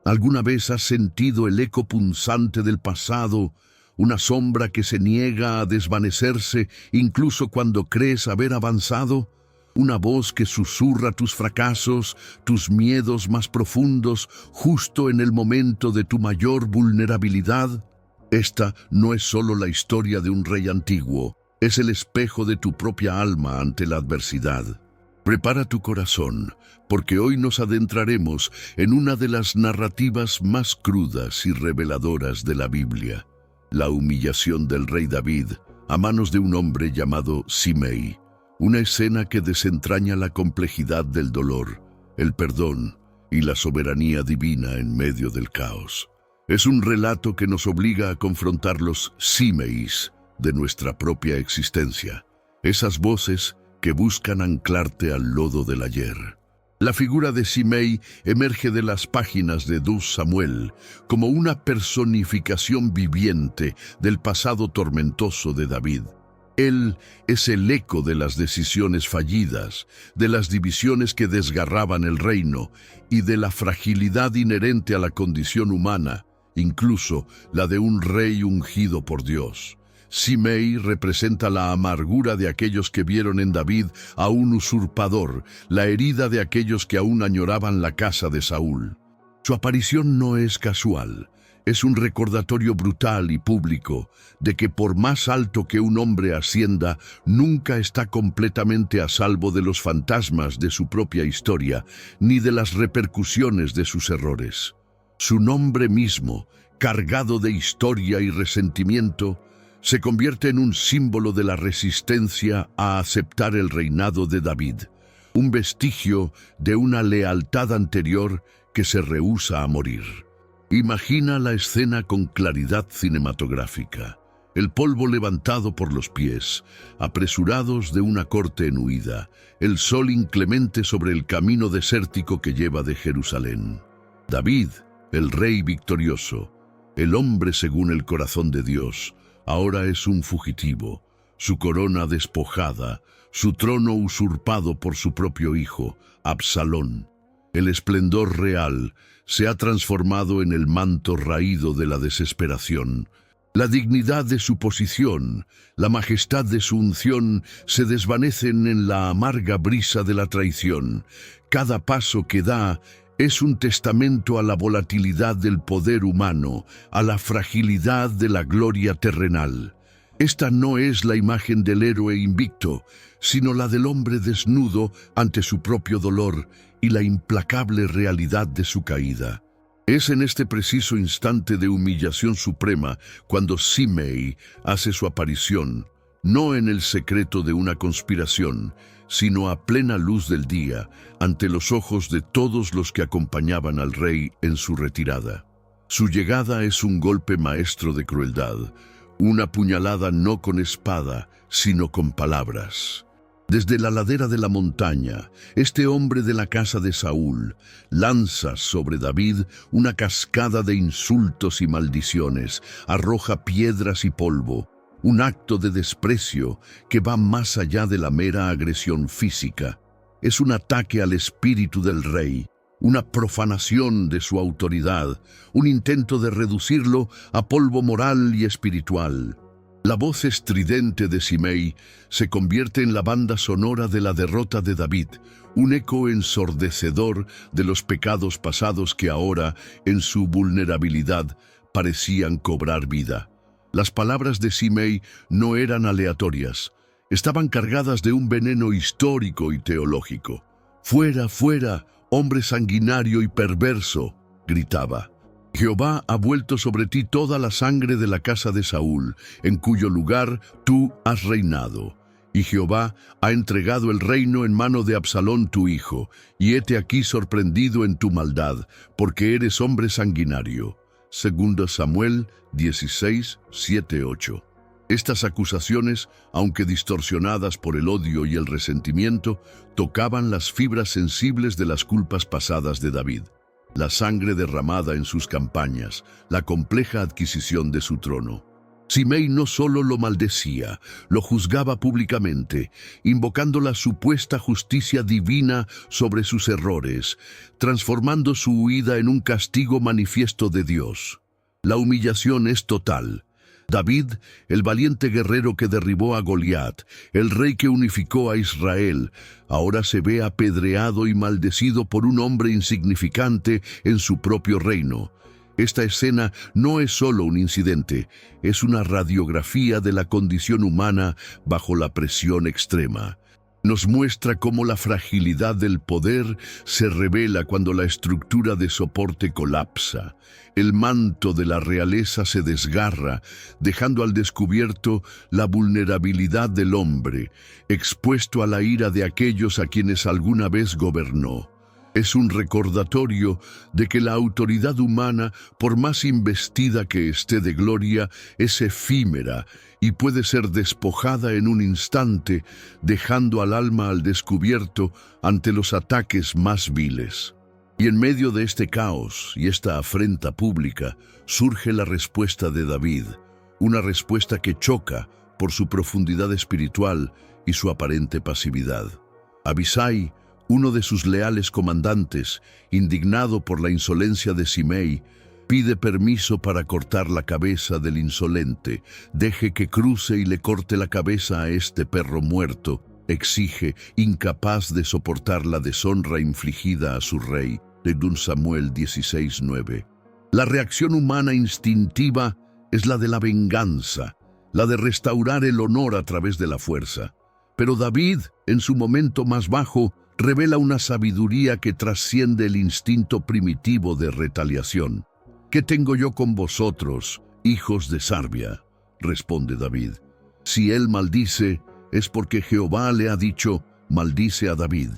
¿Alguna vez has sentido el eco punzante del pasado, una sombra que se niega a desvanecerse incluso cuando crees haber avanzado? Una voz que susurra tus fracasos, tus miedos más profundos, justo en el momento de tu mayor vulnerabilidad. Esta no es solo la historia de un rey antiguo, es el espejo de tu propia alma ante la adversidad. Prepara tu corazón, porque hoy nos adentraremos en una de las narrativas más crudas y reveladoras de la Biblia: la humillación del rey David a manos de un hombre llamado Simei. Una escena que desentraña la complejidad del dolor, el perdón y la soberanía divina en medio del caos. Es un relato que nos obliga a confrontar los Simeis de nuestra propia existencia, esas voces que buscan anclarte al lodo del ayer. La figura de Simei emerge de las páginas de 2 Samuel como una personificación viviente del pasado tormentoso de David. Él es el eco de las decisiones fallidas, de las divisiones que desgarraban el reino y de la fragilidad inherente a la condición humana, incluso la de un rey ungido por Dios. Simei representa la amargura de aquellos que vieron en David a un usurpador, la herida de aquellos que aún añoraban la casa de Saúl. Su aparición no es casual. Es un recordatorio brutal y público de que por más alto que un hombre ascienda, nunca está completamente a salvo de los fantasmas de su propia historia, ni de las repercusiones de sus errores. Su nombre mismo, cargado de historia y resentimiento, se convierte en un símbolo de la resistencia a aceptar el reinado de David, un vestigio de una lealtad anterior que se rehúsa a morir. Imagina la escena con claridad cinematográfica. El polvo levantado por los pies, apresurados de una corte en huida, el sol inclemente sobre el camino desértico que lleva de Jerusalén. David, el rey victorioso, el hombre según el corazón de Dios, ahora es un fugitivo, su corona despojada, su trono usurpado por su propio hijo, Absalón. El esplendor real se ha transformado en el manto raído de la desesperación. La dignidad de su posición, la majestad de su unción se desvanecen en la amarga brisa de la traición. Cada paso que da es un testamento a la volatilidad del poder humano, a la fragilidad de la gloria terrenal. Esta no es la imagen del héroe invicto, sino la del hombre desnudo ante su propio dolor y la implacable realidad de su caída. Es en este preciso instante de humillación suprema cuando Simei hace su aparición, no en el secreto de una conspiración, sino a plena luz del día, ante los ojos de todos los que acompañaban al rey en su retirada. Su llegada es un golpe maestro de crueldad, una puñalada no con espada, sino con palabras. Desde la ladera de la montaña, este hombre de la casa de Saúl lanza sobre David una cascada de insultos y maldiciones, arroja piedras y polvo, un acto de desprecio que va más allá de la mera agresión física. Es un ataque al espíritu del rey, una profanación de su autoridad, un intento de reducirlo a polvo moral y espiritual. La voz estridente de Simei se convierte en la banda sonora de la derrota de David, un eco ensordecedor de los pecados pasados que ahora, en su vulnerabilidad, parecían cobrar vida. Las palabras de Simei no eran aleatorias, estaban cargadas de un veneno histórico y teológico. «Fuera, fuera, hombre sanguinario y perverso», gritaba. «Jehová ha vuelto sobre ti toda la sangre de la casa de Saúl, en cuyo lugar tú has reinado. Y Jehová ha entregado el reino en mano de Absalón tu hijo, y hete aquí sorprendido en tu maldad, porque eres hombre sanguinario». 2 Samuel 16, 7, 8. Estas acusaciones, aunque distorsionadas por el odio y el resentimiento, tocaban las fibras sensibles de las culpas pasadas de David. La sangre derramada en sus campañas, la compleja adquisición de su trono. Simei no solo lo maldecía, lo juzgaba públicamente, invocando la supuesta justicia divina sobre sus errores, transformando su huida en un castigo manifiesto de Dios. La humillación es total. David, el valiente guerrero que derribó a Goliat, el rey que unificó a Israel, ahora se ve apedreado y maldecido por un hombre insignificante en su propio reino. Esta escena no es solo un incidente, es una radiografía de la condición humana bajo la presión extrema. Nos muestra cómo la fragilidad del poder se revela cuando la estructura de soporte colapsa. El manto de la realeza se desgarra, dejando al descubierto la vulnerabilidad del hombre, expuesto a la ira de aquellos a quienes alguna vez gobernó. Es un recordatorio de que la autoridad humana, por más investida que esté de gloria, es efímera y puede ser despojada en un instante, dejando al alma al descubierto ante los ataques más viles. Y en medio de este caos y esta afrenta pública, surge la respuesta de David, una respuesta que choca por su profundidad espiritual y su aparente pasividad. Abisai, uno de sus leales comandantes, indignado por la insolencia de Simei, pide permiso para cortar la cabeza del insolente. Deje que cruce y le corte la cabeza a este perro muerto, exige, incapaz de soportar la deshonra infligida a su rey, de 2 Samuel 16:9. La reacción humana instintiva es la de la venganza, la de restaurar el honor a través de la fuerza. Pero David, en su momento más bajo, revela una sabiduría que trasciende el instinto primitivo de retaliación. ¿Qué tengo yo con vosotros, hijos de Sarbia?, responde David. Si él maldice, es porque Jehová le ha dicho, maldice a David.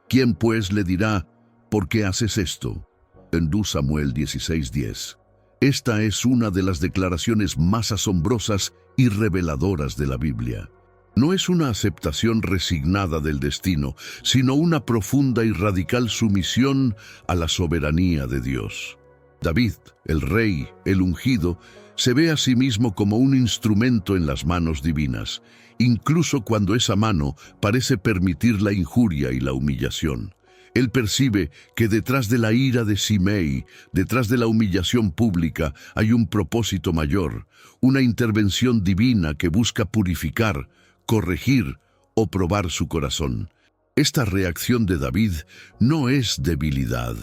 ¿Quién pues le dirá, por qué haces esto? En 2 Samuel 16:10. Esta es una de las declaraciones más asombrosas y reveladoras de la Biblia. No es una aceptación resignada del destino, sino una profunda y radical sumisión a la soberanía de Dios. David, el rey, el ungido, se ve a sí mismo como un instrumento en las manos divinas, incluso cuando esa mano parece permitir la injuria y la humillación. Él percibe que detrás de la ira de Simei, detrás de la humillación pública, hay un propósito mayor, una intervención divina que busca purificar, corregir o probar su corazón. Esta reacción de David no es debilidad,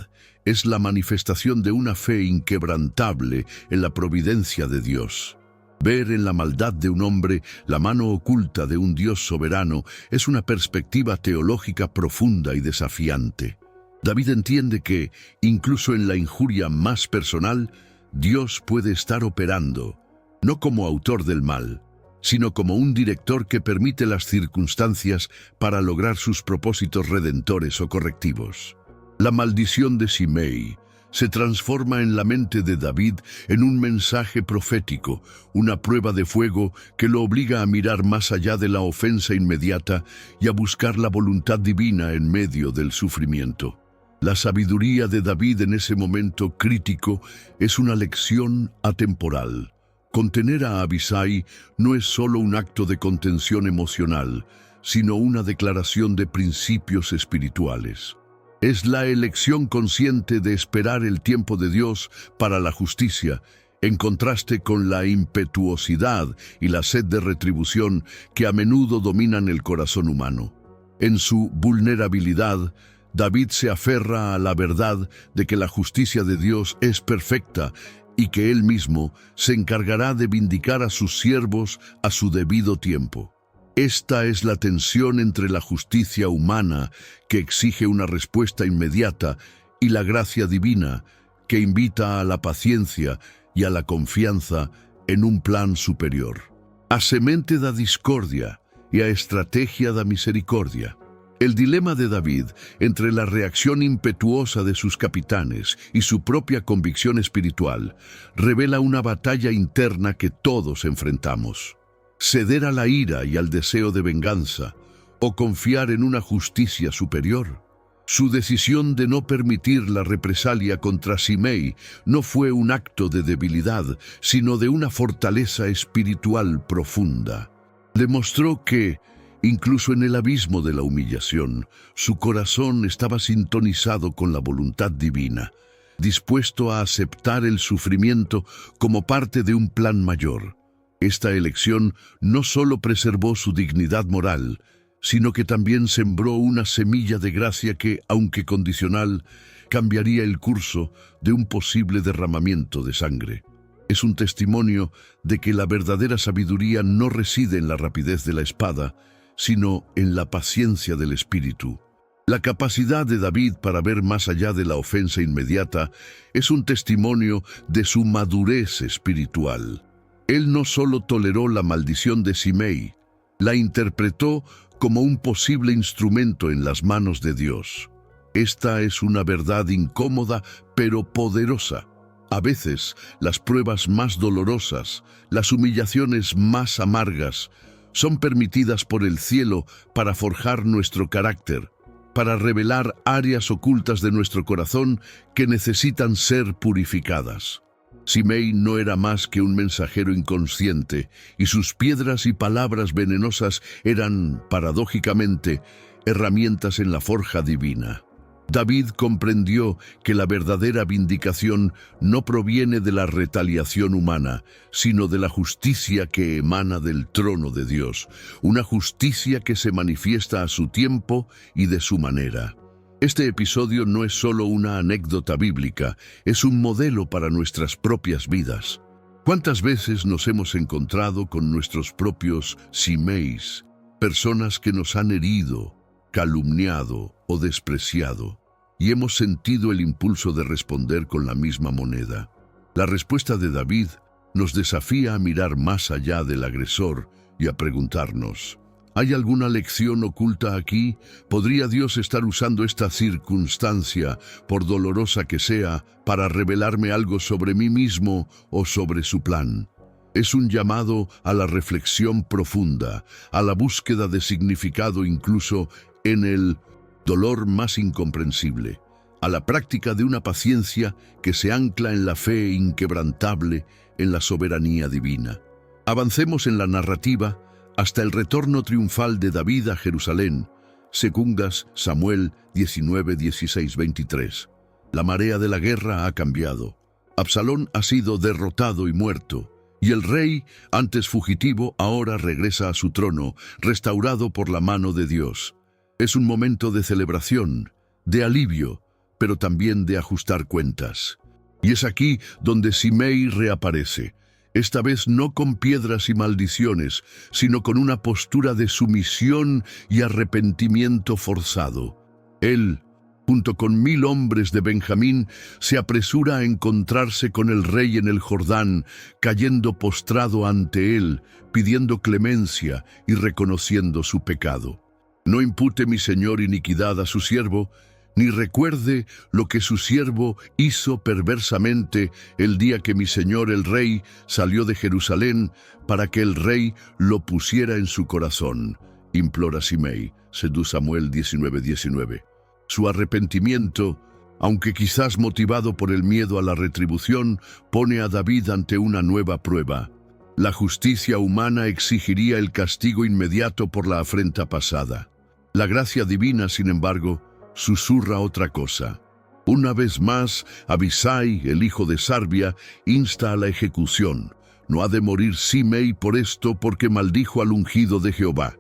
es la manifestación de una fe inquebrantable en la providencia de Dios. Ver en la maldad de un hombre la mano oculta de un Dios soberano es una perspectiva teológica profunda y desafiante. David entiende que, incluso en la injuria más personal, Dios puede estar operando, no como autor del mal, sino como un director que permite las circunstancias para lograr sus propósitos redentores o correctivos. La maldición de Simei se transforma en la mente de David en un mensaje profético, una prueba de fuego que lo obliga a mirar más allá de la ofensa inmediata y a buscar la voluntad divina en medio del sufrimiento. La sabiduría de David en ese momento crítico es una lección atemporal. Contener a Abisai no es solo un acto de contención emocional, sino una declaración de principios espirituales. Es la elección consciente de esperar el tiempo de Dios para la justicia, en contraste con la impetuosidad y la sed de retribución que a menudo dominan el corazón humano. En su vulnerabilidad, David se aferra a la verdad de que la justicia de Dios es perfecta y que Él mismo se encargará de vindicar a sus siervos a su debido tiempo. Esta es la tensión entre la justicia humana, que exige una respuesta inmediata, y la gracia divina, que invita a la paciencia y a la confianza en un plan superior. A semente da discordia y a estrategia da misericordia. El dilema de David entre la reacción impetuosa de sus capitanes y su propia convicción espiritual revela una batalla interna que todos enfrentamos. Ceder a la ira y al deseo de venganza o confiar en una justicia superior. Su decisión de no permitir la represalia contra Simei no fue un acto de debilidad, sino de una fortaleza espiritual profunda. Demostró que, incluso en el abismo de la humillación, su corazón estaba sintonizado con la voluntad divina, dispuesto a aceptar el sufrimiento como parte de un plan mayor. Esta elección no solo preservó su dignidad moral, sino que también sembró una semilla de gracia que, aunque condicional, cambiaría el curso de un posible derramamiento de sangre. Es un testimonio de que la verdadera sabiduría no reside en la rapidez de la espada, sino en la paciencia del espíritu. La capacidad de David para ver más allá de la ofensa inmediata es un testimonio de su madurez espiritual. Él no solo toleró la maldición de Simei, la interpretó como un posible instrumento en las manos de Dios. Esta es una verdad incómoda, pero poderosa. A veces, las pruebas más dolorosas, las humillaciones más amargas, son permitidas por el cielo para forjar nuestro carácter, para revelar áreas ocultas de nuestro corazón que necesitan ser purificadas. Simei no era más que un mensajero inconsciente, y sus piedras y palabras venenosas eran, paradójicamente, herramientas en la forja divina. David comprendió que la verdadera vindicación no proviene de la retaliación humana, sino de la justicia que emana del trono de Dios, una justicia que se manifiesta a su tiempo y de su manera. Este episodio no es solo una anécdota bíblica, es un modelo para nuestras propias vidas. ¿Cuántas veces nos hemos encontrado con nuestros propios Simeis, personas que nos han herido, calumniado o despreciado, y hemos sentido el impulso de responder con la misma moneda? La respuesta de David nos desafía a mirar más allá del agresor y a preguntarnos: ¿hay alguna lección oculta aquí? ¿Podría Dios estar usando esta circunstancia, por dolorosa que sea, para revelarme algo sobre mí mismo o sobre su plan? Es un llamado a la reflexión profunda, a la búsqueda de significado incluso en el dolor más incomprensible, a la práctica de una paciencia que se ancla en la fe inquebrantable en la soberanía divina. Avancemos en la narrativa hasta el retorno triunfal de David a Jerusalén, Segundas Samuel 19, 16, 23. La marea de la guerra ha cambiado. Absalón ha sido derrotado y muerto, y el rey, antes fugitivo, ahora regresa a su trono, restaurado por la mano de Dios. Es un momento de celebración, de alivio, pero también de ajustar cuentas. Y es aquí donde Simei reaparece, esta vez no con piedras y maldiciones, sino con una postura de sumisión y arrepentimiento forzado. Él, junto con 1000 hombres de Benjamín, se apresura a encontrarse con el rey en el Jordán, cayendo postrado ante él, pidiendo clemencia y reconociendo su pecado. No impute mi señor iniquidad a su siervo, ni recuerde lo que su siervo hizo perversamente el día que mi señor el rey salió de Jerusalén, para que el rey lo pusiera en su corazón, implora Simei, 2 Samuel 19, 19. Su arrepentimiento, aunque quizás motivado por el miedo a la retribución, pone a David ante una nueva prueba. La justicia humana exigiría el castigo inmediato por la afrenta pasada. La gracia divina, sin embargo, susurra otra cosa. Una vez más, Abisai, el hijo de Sarbia, insta a la ejecución. No ha de morir Simei por esto, porque maldijo al ungido de Jehová.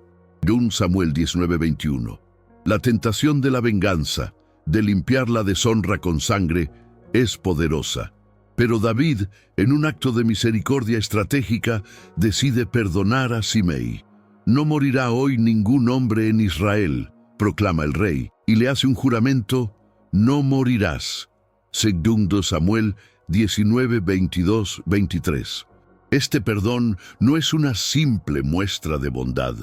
1 Samuel 19, 21. La tentación de la venganza, de limpiar la deshonra con sangre, es poderosa. Pero David, en un acto de misericordia estratégica, decide perdonar a Simei. No morirá hoy ningún hombre en Israel, proclama el rey, y le hace un juramento: no morirás. 2 Samuel 19, 22, 23. Este perdón no es una simple muestra de bondad.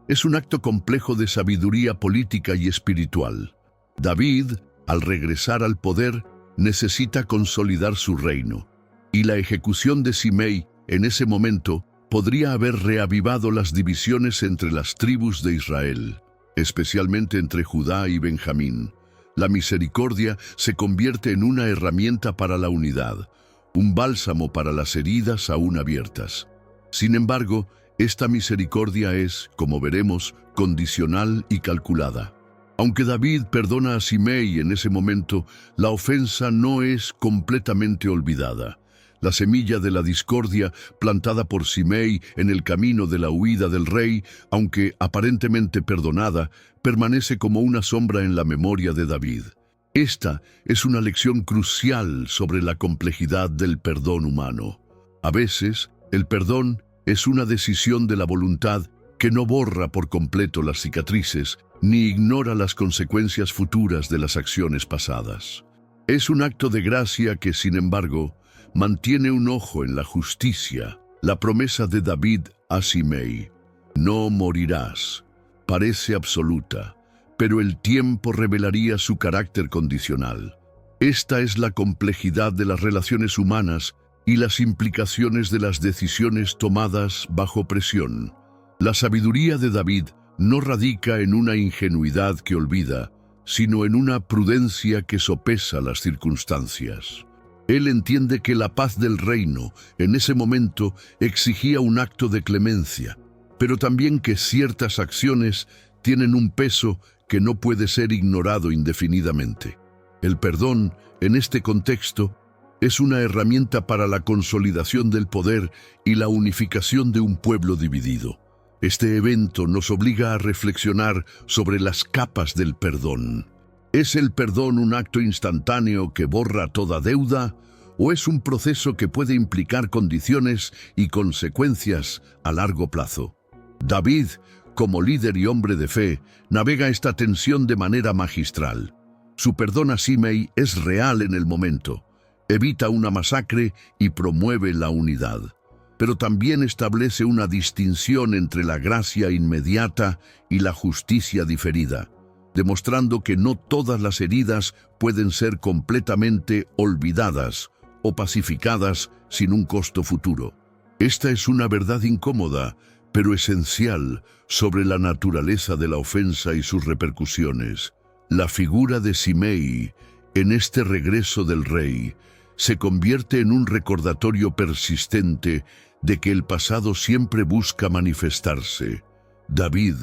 Es un acto complejo de sabiduría política y espiritual. David, al regresar al poder, necesita consolidar su reino. Y la ejecución de Simei, en ese momento, podría haber reavivado las divisiones entre las tribus de Israel, especialmente entre Judá y Benjamín. La misericordia se convierte en una herramienta para la unidad, un bálsamo para las heridas aún abiertas. Sin embargo, esta misericordia es, como veremos, condicional y calculada. Aunque David perdona a Simei en ese momento, la ofensa no es completamente olvidada. La semilla de la discordia plantada por Simei en el camino de la huida del rey, aunque aparentemente perdonada, permanece como una sombra en la memoria de David. Esta es una lección crucial sobre la complejidad del perdón humano. A veces, el perdón es una decisión de la voluntad que no borra por completo las cicatrices, ni ignora las consecuencias futuras de las acciones pasadas. Es un acto de gracia que, sin embargo, mantiene un ojo en la justicia. La promesa de David a Simei, no morirás, parece absoluta, pero el tiempo revelaría su carácter condicional. Esta es la complejidad de las relaciones humanas y las implicaciones de las decisiones tomadas bajo presión. La sabiduría de David no radica en una ingenuidad que olvida, sino en una prudencia que sopesa las circunstancias. Él entiende que la paz del reino, en ese momento, exigía un acto de clemencia, pero también que ciertas acciones tienen un peso que no puede ser ignorado indefinidamente. El perdón, en este contexto, es una herramienta para la consolidación del poder y la unificación de un pueblo dividido. Este evento nos obliga a reflexionar sobre las capas del perdón. ¿Es el perdón un acto instantáneo que borra toda deuda? ¿O es un proceso que puede implicar condiciones y consecuencias a largo plazo? David, como líder y hombre de fe, navega esta tensión de manera magistral. Su perdón a Simei es real en el momento, evita una masacre y promueve la unidad. Pero también establece una distinción entre la gracia inmediata y la justicia diferida, demostrando que no todas las heridas pueden ser completamente olvidadas o pacificadas sin un costo futuro. Esta es una verdad incómoda, pero esencial, sobre la naturaleza de la ofensa y sus repercusiones. La figura de Simei, en este regreso del rey, se convierte en un recordatorio persistente de que el pasado siempre busca manifestarse. David,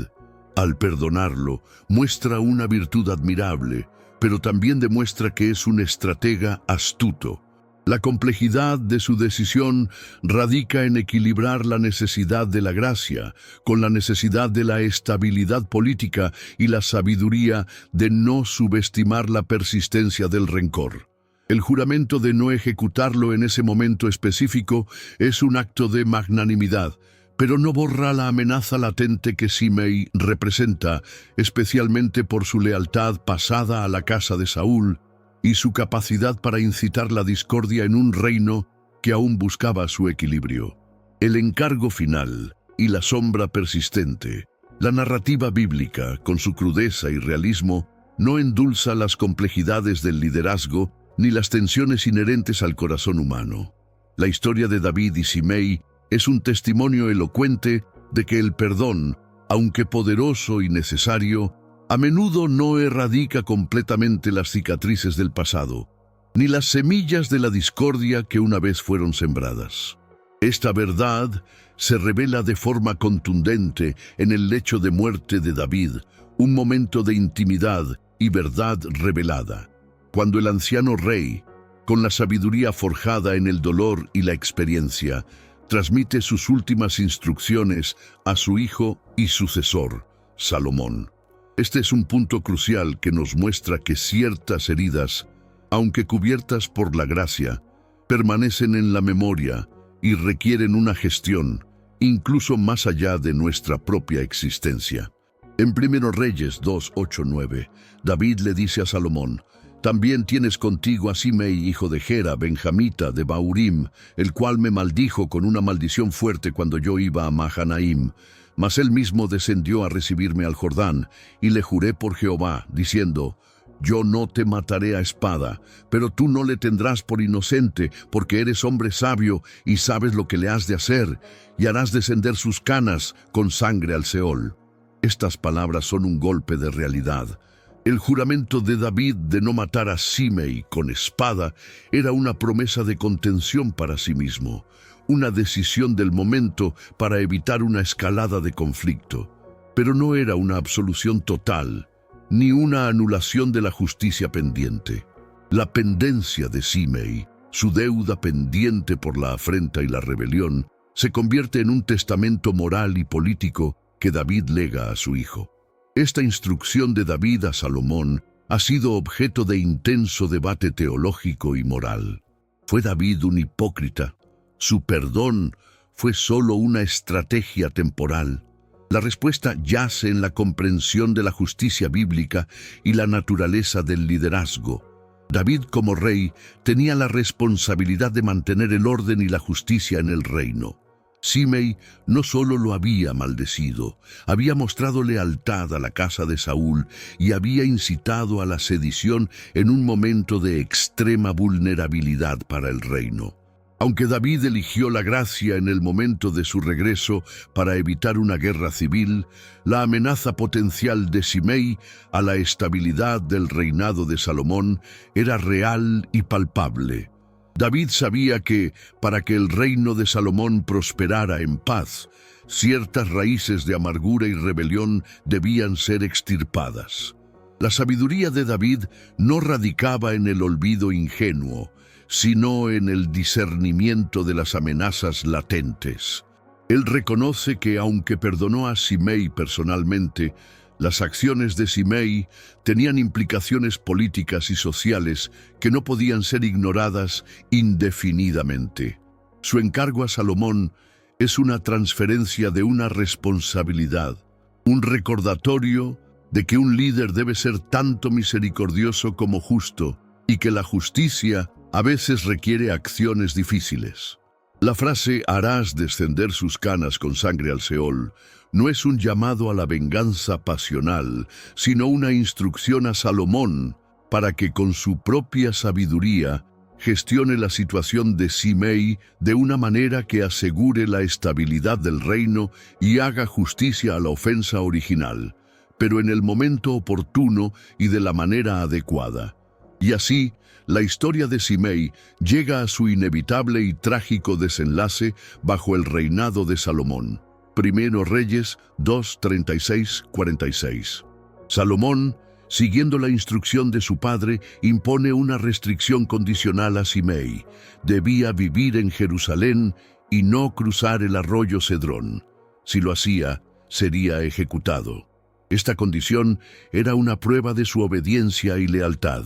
al perdonarlo, muestra una virtud admirable, pero también demuestra que es un estratega astuto. La complejidad de su decisión radica en equilibrar la necesidad de la gracia con la necesidad de la estabilidad política y la sabiduría de no subestimar la persistencia del rencor. El juramento de no ejecutarlo en ese momento específico es un acto de magnanimidad, pero no borra la amenaza latente que Simei representa, especialmente por su lealtad pasada a la casa de Saúl y su capacidad para incitar la discordia en un reino que aún buscaba su equilibrio. El encargo final y la sombra persistente. La narrativa bíblica, con su crudeza y realismo, no endulza las complejidades del liderazgo ni las tensiones inherentes al corazón humano. La historia de David y Simei es un testimonio elocuente de que el perdón, aunque poderoso y necesario, a menudo no erradica completamente las cicatrices del pasado, ni las semillas de la discordia que una vez fueron sembradas. Esta verdad se revela de forma contundente en el lecho de muerte de David, un momento de intimidad y verdad revelada, cuando el anciano rey, con la sabiduría forjada en el dolor y la experiencia, transmite sus últimas instrucciones a su hijo y sucesor, Salomón. Este es un punto crucial que nos muestra que ciertas heridas, aunque cubiertas por la gracia, permanecen en la memoria y requieren una gestión, incluso más allá de nuestra propia existencia. En 1 Reyes 2:8-9, David le dice a Salomón: «También tienes contigo a Simei, hijo de Gera, benjamita de Bahurim, el cual me maldijo con una maldición fuerte cuando yo iba a Mahanaim. Mas él mismo descendió a recibirme al Jordán, y le juré por Jehová, diciendo: Yo no te mataré a espada, pero tú no le tendrás por inocente, porque eres hombre sabio y sabes lo que le has de hacer, y harás descender sus canas con sangre al Seol». Estas palabras son un golpe de realidad. El juramento de David de no matar a Simei con espada era una promesa de contención para sí mismo, una decisión del momento para evitar una escalada de conflicto. Pero no era una absolución total, ni una anulación de la justicia pendiente. La pendencia de Simei, su deuda pendiente por la afrenta y la rebelión, se convierte en un testamento moral y político que David lega a su hijo. Esta instrucción de David a Salomón ha sido objeto de intenso debate teológico y moral. ¿Fue David un hipócrita? ¿Su perdón fue solo una estrategia temporal? La respuesta yace en la comprensión de la justicia bíblica y la naturaleza del liderazgo. David, como rey, tenía la responsabilidad de mantener el orden y la justicia en el reino. Simei no solo lo había maldecido, había mostrado lealtad a la casa de Saúl y había incitado a la sedición en un momento de extrema vulnerabilidad para el reino. Aunque David eligió la gracia en el momento de su regreso para evitar una guerra civil, la amenaza potencial de Simei a la estabilidad del reinado de Salomón era real y palpable. David sabía que, para que el reino de Salomón prosperara en paz, ciertas raíces de amargura y rebelión debían ser extirpadas. La sabiduría de David no radicaba en el olvido ingenuo, sino en el discernimiento de las amenazas latentes. Él reconoce que, aunque perdonó a Simei personalmente, las acciones de Simei tenían implicaciones políticas y sociales que no podían ser ignoradas indefinidamente. Su encargo a Salomón es una transferencia de una responsabilidad, un recordatorio de que un líder debe ser tanto misericordioso como justo y que la justicia a veces requiere acciones difíciles. La frase «harás descender sus canas con sangre al Seol» no es un llamado a la venganza pasional, sino una instrucción a Salomón para que con su propia sabiduría gestione la situación de Simei de una manera que asegure la estabilidad del reino y haga justicia a la ofensa original, pero en el momento oportuno y de la manera adecuada. Y así, la historia de Simei llega a su inevitable y trágico desenlace bajo el reinado de Salomón. Primero Reyes 2:36-46. Salomón, siguiendo la instrucción de su padre, impone una restricción condicional a Simei. Debía vivir en Jerusalén y no cruzar el arroyo Cedrón. Si lo hacía, sería ejecutado. Esta condición era una prueba de su obediencia y lealtad.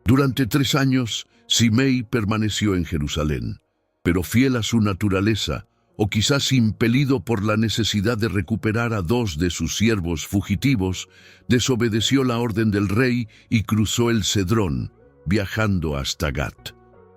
Durante 3 años, Simei permaneció en Jerusalén, pero fiel a su naturaleza, o quizás impelido por la necesidad de recuperar a 2 de sus siervos fugitivos, desobedeció la orden del rey y cruzó el Cedrón, viajando hasta Gat.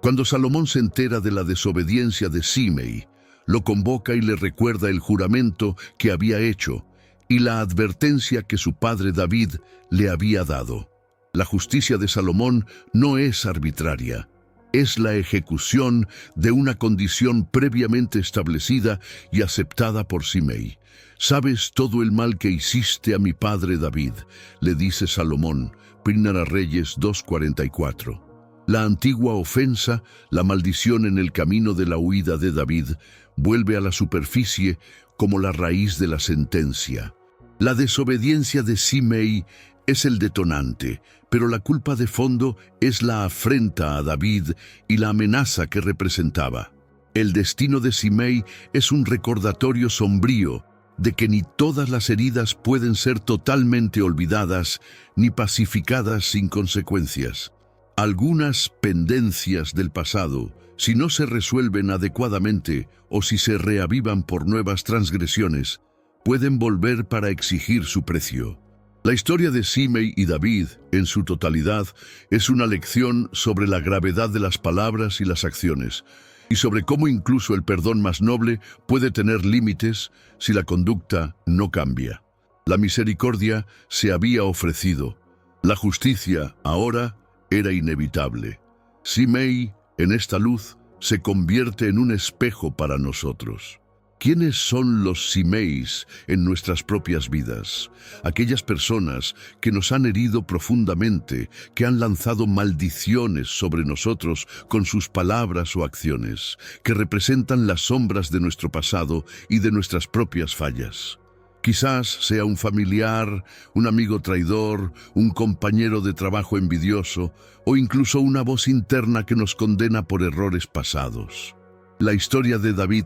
Cuando Salomón se entera de la desobediencia de Simei, lo convoca y le recuerda el juramento que había hecho y la advertencia que su padre David le había dado. La justicia de Salomón no es arbitraria, es la ejecución de una condición previamente establecida y aceptada por Simei. «Sabes todo el mal que hiciste a mi padre David», le dice Salomón, Primera Reyes 2:44. La antigua ofensa, la maldición en el camino de la huida de David, vuelve a la superficie como la raíz de la sentencia. La desobediencia de Simei es el detonante, pero la culpa de fondo es la afrenta a David y la amenaza que representaba. El destino de Simei es un recordatorio sombrío de que ni todas las heridas pueden ser totalmente olvidadas ni pacificadas sin consecuencias. Algunas pendencias del pasado, si no se resuelven adecuadamente o si se reavivan por nuevas transgresiones, pueden volver para exigir su precio. La historia de Simei y David, en su totalidad, es una lección sobre la gravedad de las palabras y las acciones, y sobre cómo incluso el perdón más noble puede tener límites si la conducta no cambia. La misericordia se había ofrecido. La justicia, ahora, era inevitable. Simei, en esta luz, se convierte en un espejo para nosotros. ¿Quiénes son los Simeis en nuestras propias vidas? Aquellas personas que nos han herido profundamente, que han lanzado maldiciones sobre nosotros con sus palabras o acciones, que representan las sombras de nuestro pasado y de nuestras propias fallas. Quizás sea un familiar, un amigo traidor, un compañero de trabajo envidioso o incluso una voz interna que nos condena por errores pasados. La historia de David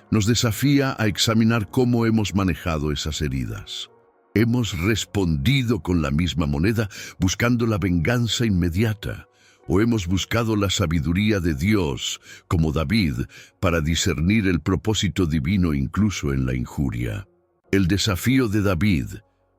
nos desafía a examinar cómo hemos manejado esas heridas. ¿Hemos respondido con la misma moneda buscando la venganza inmediata? ¿O hemos buscado la sabiduría de Dios, como David, para discernir el propósito divino incluso en la injuria? El desafío de David,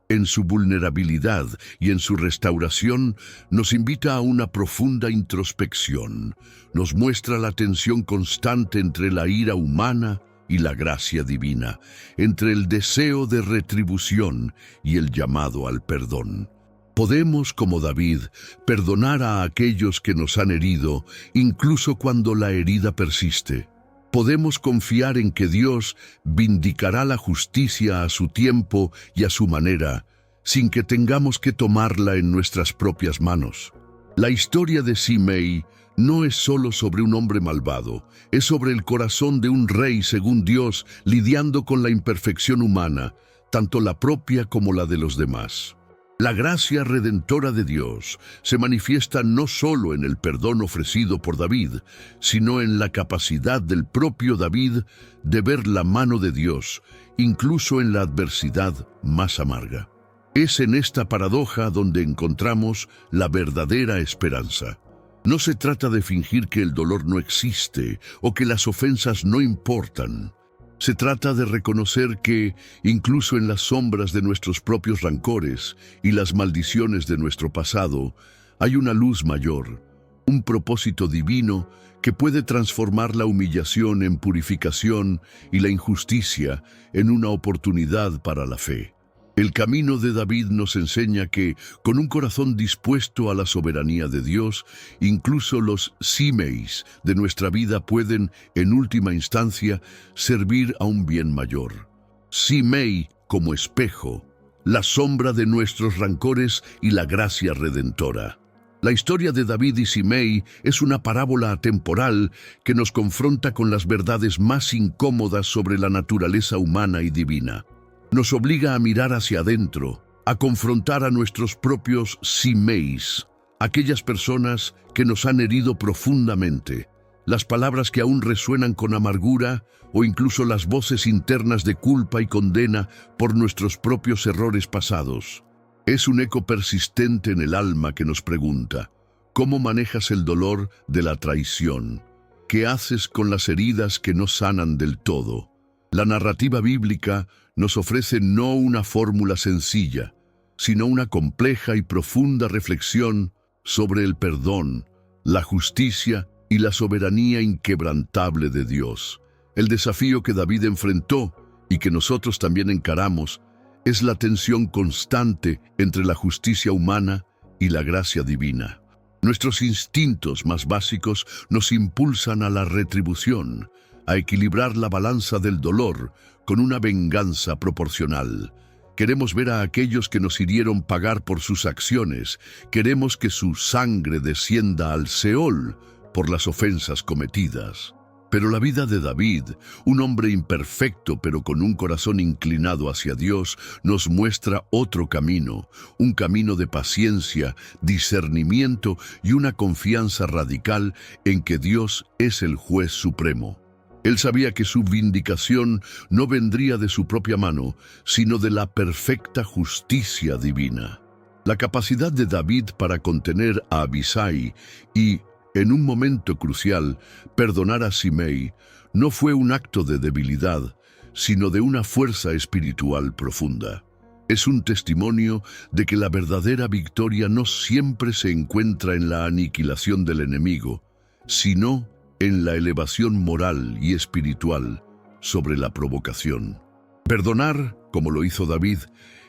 en su vulnerabilidad y en su restauración, nos invita a una profunda introspección. Nos muestra la tensión constante entre la ira humana y la gracia divina, entre el deseo de retribución y el llamado al perdón. Podemos, como David, perdonar a aquellos que nos han herido, incluso cuando la herida persiste. Podemos confiar en que Dios vindicará la justicia a su tiempo y a su manera, sin que tengamos que tomarla en nuestras propias manos. La historia de Simei no es solo sobre un hombre malvado, es sobre el corazón de un rey según Dios, lidiando con la imperfección humana, tanto la propia como la de los demás. La gracia redentora de Dios se manifiesta no solo en el perdón ofrecido por David, sino en la capacidad del propio David de ver la mano de Dios, incluso en la adversidad más amarga. Es en esta paradoja donde encontramos la verdadera esperanza. No se trata de fingir que el dolor no existe o que las ofensas no importan. Se trata de reconocer que, incluso en las sombras de nuestros propios rancores y las maldiciones de nuestro pasado, hay una luz mayor, un propósito divino que puede transformar la humillación en purificación y la injusticia en una oportunidad para la fe. El camino de David nos enseña que, con un corazón dispuesto a la soberanía de Dios, incluso los Simeis de nuestra vida pueden, en última instancia, servir a un bien mayor. Simei como espejo, la sombra de nuestros rancores y la gracia redentora. La historia de David y Simei es una parábola atemporal que nos confronta con las verdades más incómodas sobre la naturaleza humana y divina. Nos obliga a mirar hacia adentro, a confrontar a nuestros propios Simeis, aquellas personas que nos han herido profundamente, las palabras que aún resuenan con amargura o incluso las voces internas de culpa y condena por nuestros propios errores pasados. Es un eco persistente en el alma que nos pregunta, ¿cómo manejas el dolor de la traición? ¿Qué haces con las heridas que no sanan del todo? La narrativa bíblica nos ofrece no una fórmula sencilla, sino una compleja y profunda reflexión sobre el perdón, la justicia y la soberanía inquebrantable de Dios. El desafío que David enfrentó y que nosotros también encaramos es la tensión constante entre la justicia humana y la gracia divina. Nuestros instintos más básicos nos impulsan a la retribución, a equilibrar la balanza del dolor con una venganza proporcional. Queremos ver a aquellos que nos hirieron pagar por sus acciones. Queremos que su sangre descienda al Seol por las ofensas cometidas. Pero la vida de David, un hombre imperfecto pero con un corazón inclinado hacia Dios, nos muestra otro camino, un camino de paciencia, discernimiento y una confianza radical en que Dios es el juez supremo. Él sabía que su vindicación no vendría de su propia mano, sino de la perfecta justicia divina. La capacidad de David para contener a Abisai y, en un momento crucial, perdonar a Simei, no fue un acto de debilidad, sino de una fuerza espiritual profunda. Es un testimonio de que la verdadera victoria no siempre se encuentra en la aniquilación del enemigo, sino en la elevación moral y espiritual sobre la provocación. Perdonar, como lo hizo David,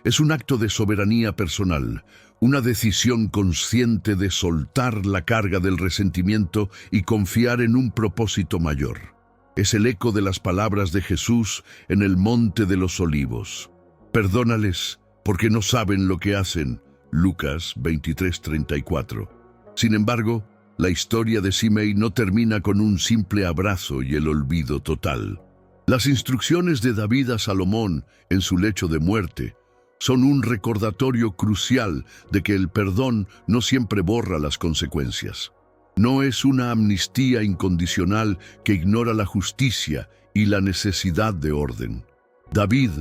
es un acto de soberanía personal, una decisión consciente de soltar la carga del resentimiento y confiar en un propósito mayor. Es el eco de las palabras de Jesús en el Monte de los Olivos. Perdónales, porque no saben lo que hacen. Lucas 23:34. Sin embargo, la historia de Simei no termina con un simple abrazo y el olvido total. Las instrucciones de David a Salomón en su lecho de muerte son un recordatorio crucial de que el perdón no siempre borra las consecuencias. No es una amnistía incondicional que ignora la justicia y la necesidad de orden. David,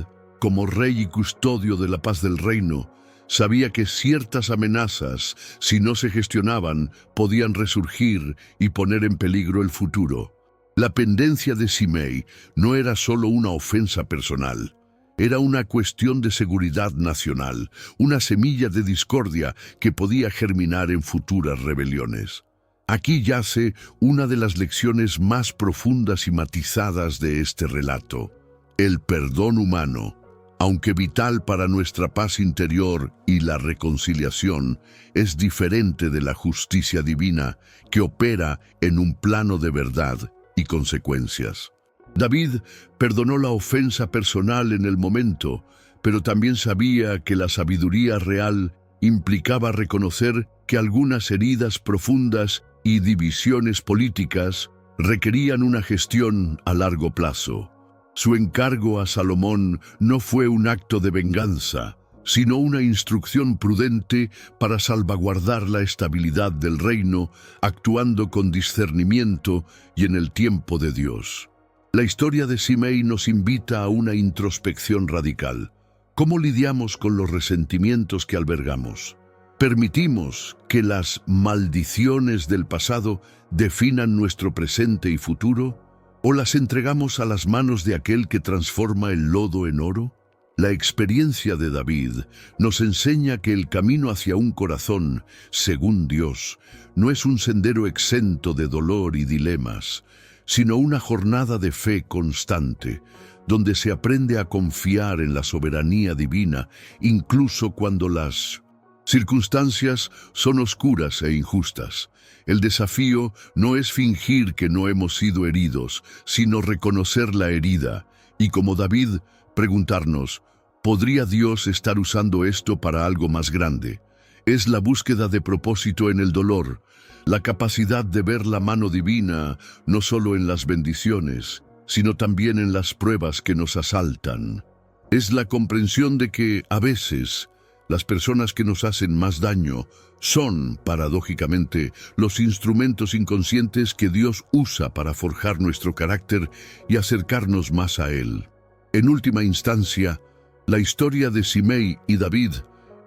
como rey y custodio de la paz del reino, sabía que ciertas amenazas, si no se gestionaban, podían resurgir y poner en peligro el futuro. La pendencia de Simei no era solo una ofensa personal. Era una cuestión de seguridad nacional, una semilla de discordia que podía germinar en futuras rebeliones. Aquí yace una de las lecciones más profundas y matizadas de este relato. El perdón humano, aunque vital para nuestra paz interior y la reconciliación, es diferente de la justicia divina que opera en un plano de verdad y consecuencias. David perdonó la ofensa personal en el momento, pero también sabía que la sabiduría real implicaba reconocer que algunas heridas profundas y divisiones políticas requerían una gestión a largo plazo. Su encargo a Salomón no fue un acto de venganza, sino una instrucción prudente para salvaguardar la estabilidad del reino, actuando con discernimiento y en el tiempo de Dios. La historia de Simei nos invita a una introspección radical. ¿Cómo lidiamos con los resentimientos que albergamos? ¿Permitimos que las maldiciones del pasado definan nuestro presente y futuro? ¿O las entregamos a las manos de aquel que transforma el lodo en oro? La experiencia de David nos enseña que el camino hacia un corazón, según Dios, no es un sendero exento de dolor y dilemas, sino una jornada de fe constante, donde se aprende a confiar en la soberanía divina, incluso cuando las circunstancias son oscuras e injustas. El desafío no es fingir que no hemos sido heridos, sino reconocer la herida y, como David, preguntarnos, ¿podría Dios estar usando esto para algo más grande? Es la búsqueda de propósito en el dolor, la capacidad de ver la mano divina no solo en las bendiciones, sino también en las pruebas que nos asaltan. Es la comprensión de que, a veces, las personas que nos hacen más daño son, paradójicamente, los instrumentos inconscientes que Dios usa para forjar nuestro carácter y acercarnos más a Él. En última instancia, la historia de Simei y David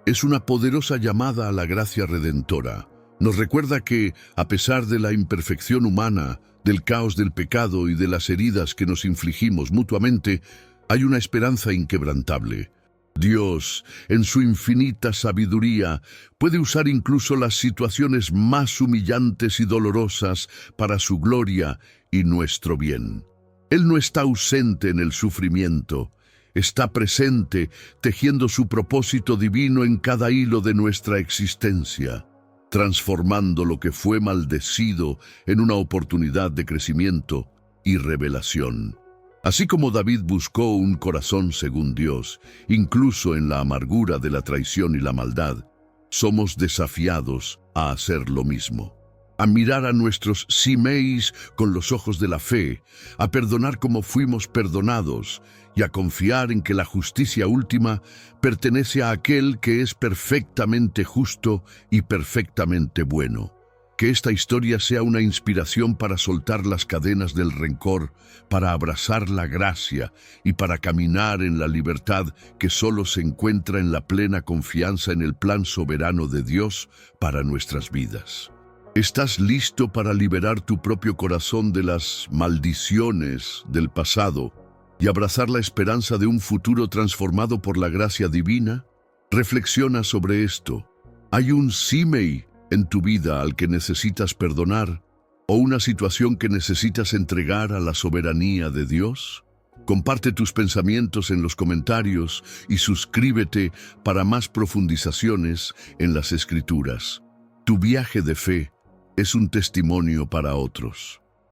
es una poderosa llamada a la gracia redentora. Nos recuerda que, a pesar de la imperfección humana, del caos del pecado y de las heridas que nos infligimos mutuamente, hay una esperanza inquebrantable. Dios, en su infinita sabiduría, puede usar incluso las situaciones más humillantes y dolorosas para su gloria y nuestro bien. Él no está ausente en el sufrimiento, está presente, tejiendo su propósito divino en cada hilo de nuestra existencia, transformando lo que fue maldecido en una oportunidad de crecimiento y revelación. Así como David buscó un corazón según Dios, incluso en la amargura de la traición y la maldad, somos desafiados a hacer lo mismo. A mirar a nuestros Simeis con los ojos de la fe, a perdonar como fuimos perdonados y a confiar en que la justicia última pertenece a aquel que es perfectamente justo y perfectamente bueno. Que esta historia sea una inspiración para soltar las cadenas del rencor, para abrazar la gracia y para caminar en la libertad que solo se encuentra en la plena confianza en el plan soberano de Dios para nuestras vidas. ¿Estás listo para liberar tu propio corazón de las maldiciones del pasado y abrazar la esperanza de un futuro transformado por la gracia divina? Reflexiona sobre esto. ¿Hay un Simei en tu vida al que necesitas perdonar o una situación que necesitas entregar a la soberanía de Dios? Comparte tus pensamientos en los comentarios y suscríbete para más profundizaciones en las Escrituras. Tu viaje de fe es un testimonio para otros.